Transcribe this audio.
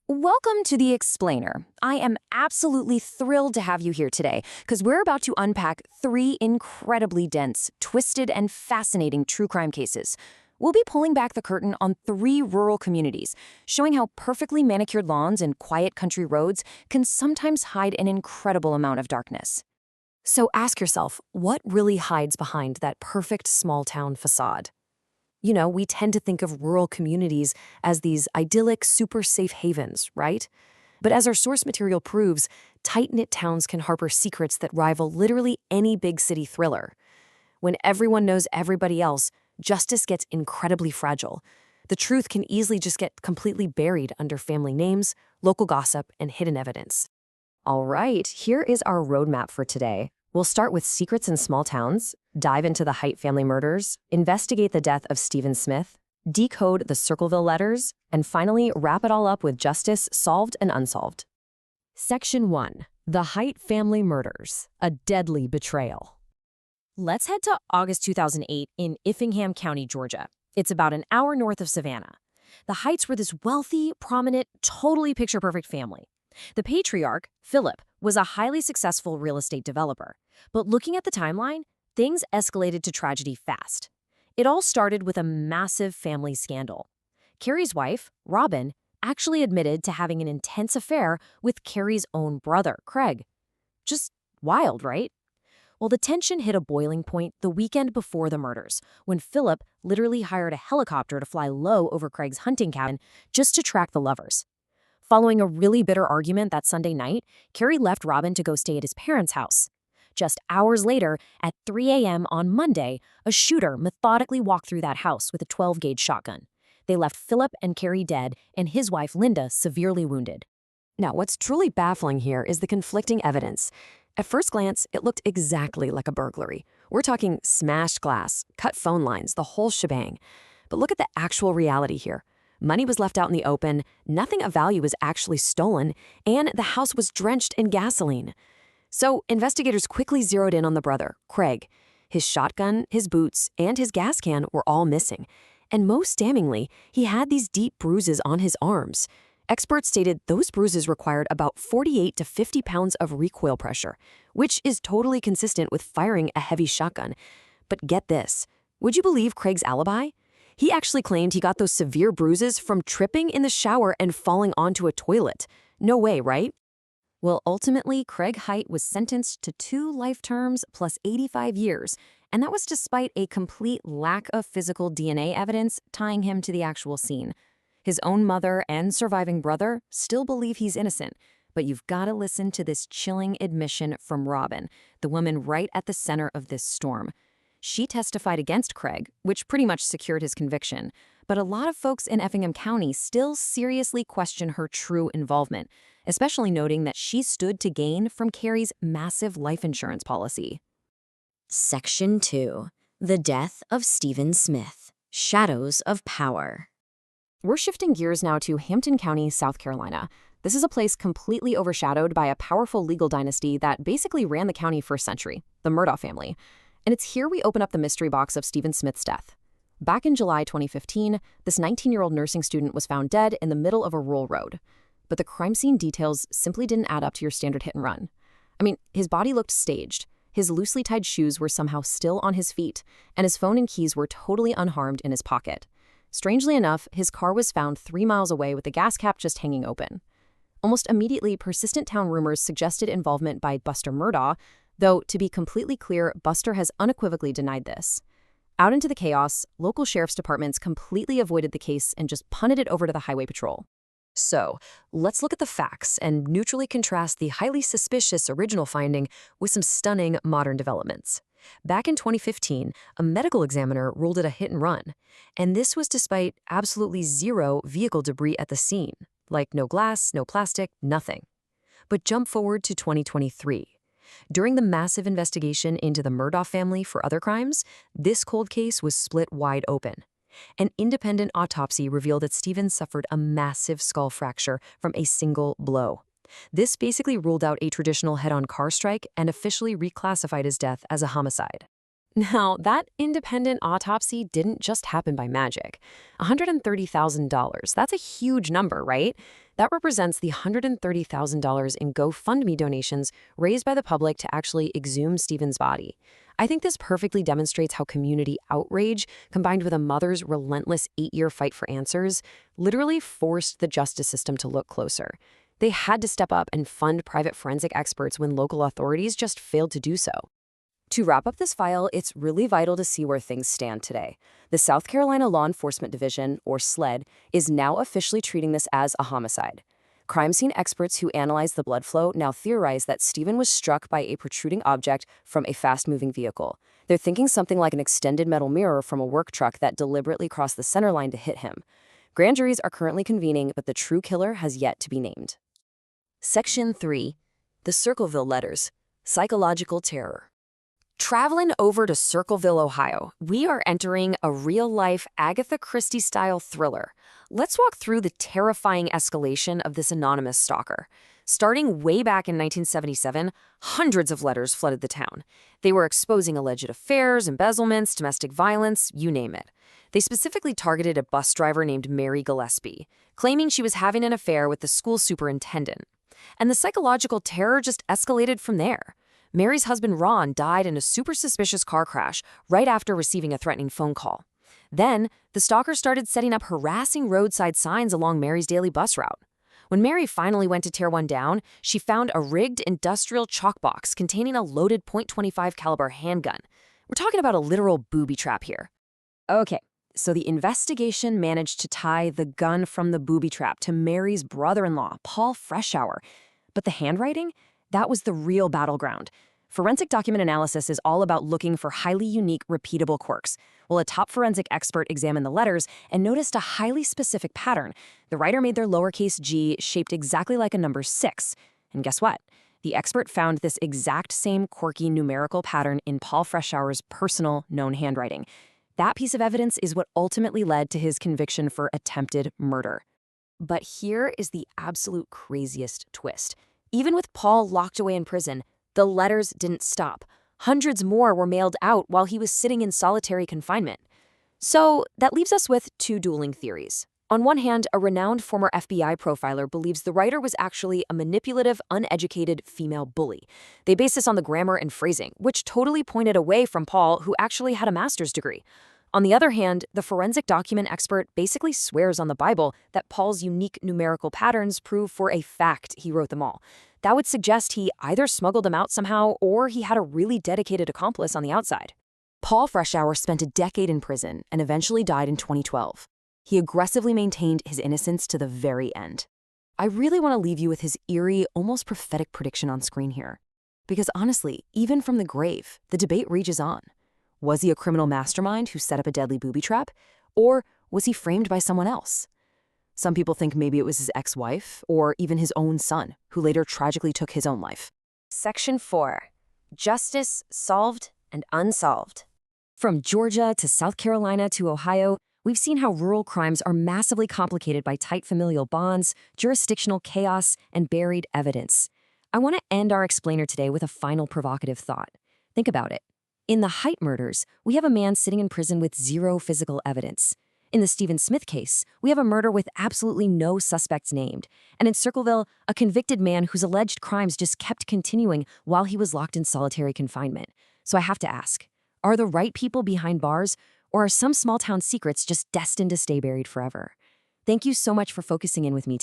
Welcome to The Explainer. I am absolutely thrilled to have you here today because we're about to unpack three incredibly dense, twisted, and fascinating true crime cases. We'll be pulling back the curtain on three rural communities, showing how perfectly manicured lawns and quiet country roads can sometimes hide an incredible amount of darkness. So ask yourself, what really hides behind that perfect small town facade? We tend to think of rural communities as these idyllic, super safe havens, right? But as our source material proves, tight-knit towns can harbor secrets that rival literally any big city thriller. When everyone knows everybody else, justice gets incredibly fragile. The truth can easily just get completely buried under family names, local gossip, and hidden evidence. All right, here is our roadmap for today. We'll start with secrets in small towns, dive into the Height family murders, investigate the death of Stephen Smith, decode the Circleville letters, and finally wrap it all up with justice solved and unsolved. Section 1. The Height family murders, a deadly betrayal. Let's head to August 2008 in Effingham County, Georgia. It's about an hour north of Savannah. The Heights were this wealthy, prominent, totally picture-perfect family. The patriarch, Philip, was a highly successful real estate developer. But looking at the timeline, things escalated to tragedy fast. It all started with a massive family scandal. Carrie's wife, Robin, actually admitted to having an intense affair with Carrie's own brother, Craig. Just wild, right? Well, the tension hit a boiling point the weekend before the murders, when Philip literally hired a helicopter to fly low over Craig's hunting cabin just to track the lovers. Following a really bitter argument that Sunday night, Carrie left Robin to go stay at his parents' house. Just hours later, at 3 a.m. on Monday, a shooter methodically walked through that house with a 12-gauge shotgun. They left Philip and Carrie dead and his wife Linda severely wounded. Now, what's truly baffling here is the conflicting evidence. At first glance, it looked exactly like a burglary. We're talking smashed glass, cut phone lines, the whole shebang. But look at the actual reality here. Money was left out in the open, nothing of value was actually stolen, and the house was drenched in gasoline. So investigators quickly zeroed in on the brother, Craig. His shotgun, his boots, and his gas can were all missing. And most damningly, he had these deep bruises on his arms. Experts stated those bruises required about 48 to 50 pounds of recoil pressure, which is totally consistent with firing a heavy shotgun. But get this, would you believe Craig's alibi? He actually claimed he got those severe bruises from tripping in the shower and falling onto a toilet. No way, right? Well, ultimately, Craig Height was sentenced to 2 life terms plus 85 years, and that was despite a complete lack of physical DNA evidence tying him to the actual scene. His own mother and surviving brother still believe he's innocent, but you've got to listen to this chilling admission from Robin, the woman right at the center of this storm. She testified against Craig, which pretty much secured his conviction, but a lot of folks in Effingham County still seriously question her true involvement, especially noting that she stood to gain from Carrie's massive life insurance policy. Section 2. The Death of Stephen Smith. Shadows of Power. We're shifting gears now to Hampton County, South Carolina. This is a place completely overshadowed by a powerful legal dynasty that basically ran the county for a century, the Murdaugh family. And it's here we open up the mystery box of Stephen Smith's death. Back in July 2015, this 19-year-old nursing student was found dead in the middle of a rural road. But the crime scene details simply didn't add up to your standard hit and run. I mean, his body looked staged, his loosely tied shoes were somehow still on his feet, and his phone and keys were totally unharmed in his pocket. Strangely enough, his car was found 3 miles away with the gas cap just hanging open. Almost immediately, persistent town rumors suggested involvement by Buster Murdaugh, though, to be completely clear, Buster has unequivocally denied this. Out into the chaos, local sheriff's departments completely avoided the case and just punted it over to the highway patrol. So, let's look at the facts and neutrally contrast the highly suspicious original finding with some stunning modern developments. Back in 2015, a medical examiner ruled it a hit and run, and this was despite absolutely zero vehicle debris at the scene, like no glass, no plastic, nothing. But jump forward to 2023. During the massive investigation into the Murdaugh family for other crimes, this cold case was split wide open. An independent autopsy revealed that Stephen suffered a massive skull fracture from a single blow. This basically ruled out a traditional head-on car strike and officially reclassified his death as a homicide. Now, that independent autopsy didn't just happen by magic. $130,000, that's a huge number, right? That represents the $130,000 in GoFundMe donations raised by the public to actually exhume Stephen's body. I think this perfectly demonstrates how community outrage, combined with a mother's relentless 8-year fight for answers, literally forced the justice system to look closer. They had to step up and fund private forensic experts when local authorities just failed to do so. To wrap up this file, it's really vital to see where things stand today. The South Carolina Law Enforcement Division, or SLED, is now officially treating this as a homicide. Crime scene experts who analyze the blood flow now theorize that Stephen was struck by a protruding object from a fast-moving vehicle. They're thinking something like an extended metal mirror from a work truck that deliberately crossed the center line to hit him. Grand juries are currently convening, but the true killer has yet to be named. Section 3. The Circleville Letters. Psychological Terror. Traveling over to Circleville, Ohio, we are entering a real-life Agatha Christie-style thriller. Let's walk through the terrifying escalation of this anonymous stalker. Starting way back in 1977, hundreds of letters flooded the town. They were exposing alleged affairs, embezzlements, domestic violence, you name it. They specifically targeted a bus driver named Mary Gillespie, claiming she was having an affair with the school superintendent. And the psychological terror just escalated from there. Mary's husband Ron died in a super suspicious car crash right after receiving a threatening phone call. Then, the stalker started setting up harassing roadside signs along Mary's daily bus route. When Mary finally went to tear one down, she found a rigged industrial chalk box containing a loaded .25 caliber handgun. We're talking about a literal booby trap here. Okay, so the investigation managed to tie the gun from the booby trap to Mary's brother-in-law, Paul Freshour. But the handwriting? That was the real battleground. Forensic document analysis is all about looking for highly unique, repeatable quirks. Well, a top forensic expert examined the letters and noticed a highly specific pattern. The writer made their lowercase g shaped exactly like a number 6. And guess what? The expert found this exact same quirky numerical pattern in Paul Freshour's personal known handwriting. That piece of evidence is what ultimately led to his conviction for attempted murder. But here is the absolute craziest twist. Even with Paul locked away in prison, the letters didn't stop. Hundreds more were mailed out while he was sitting in solitary confinement. So that leaves us with two dueling theories. On one hand, a renowned former FBI profiler believes the writer was actually a manipulative, uneducated female bully. They base this on the grammar and phrasing, which totally pointed away from Paul, who actually had a master's degree. On the other hand, the forensic document expert basically swears on the Bible that Paul's unique numerical patterns prove for a fact he wrote them all. That would suggest he either smuggled them out somehow or he had a really dedicated accomplice on the outside. Paul Freshour spent a decade in prison and eventually died in 2012. He aggressively maintained his innocence to the very end. I really want to leave you with his eerie, almost prophetic prediction on screen here. Because honestly, even from the grave, the debate rages on. Was he a criminal mastermind who set up a deadly booby trap? Or was he framed by someone else? Some people think maybe it was his ex-wife or even his own son, who later tragically took his own life. Section 4. Justice Solved and Unsolved. From Georgia to South Carolina to Ohio, we've seen how rural crimes are massively complicated by tight familial bonds, jurisdictional chaos, and buried evidence. I want to end our explainer today with a final provocative thought. Think about it. In the Haight murders, we have a man sitting in prison with zero physical evidence. In the Stephen Smith case, we have a murder with absolutely no suspects named. And in Circleville, a convicted man whose alleged crimes just kept continuing while he was locked in solitary confinement. So I have to ask, are the right people behind bars, or are some small-town secrets just destined to stay buried forever? Thank you so much for focusing in with me today.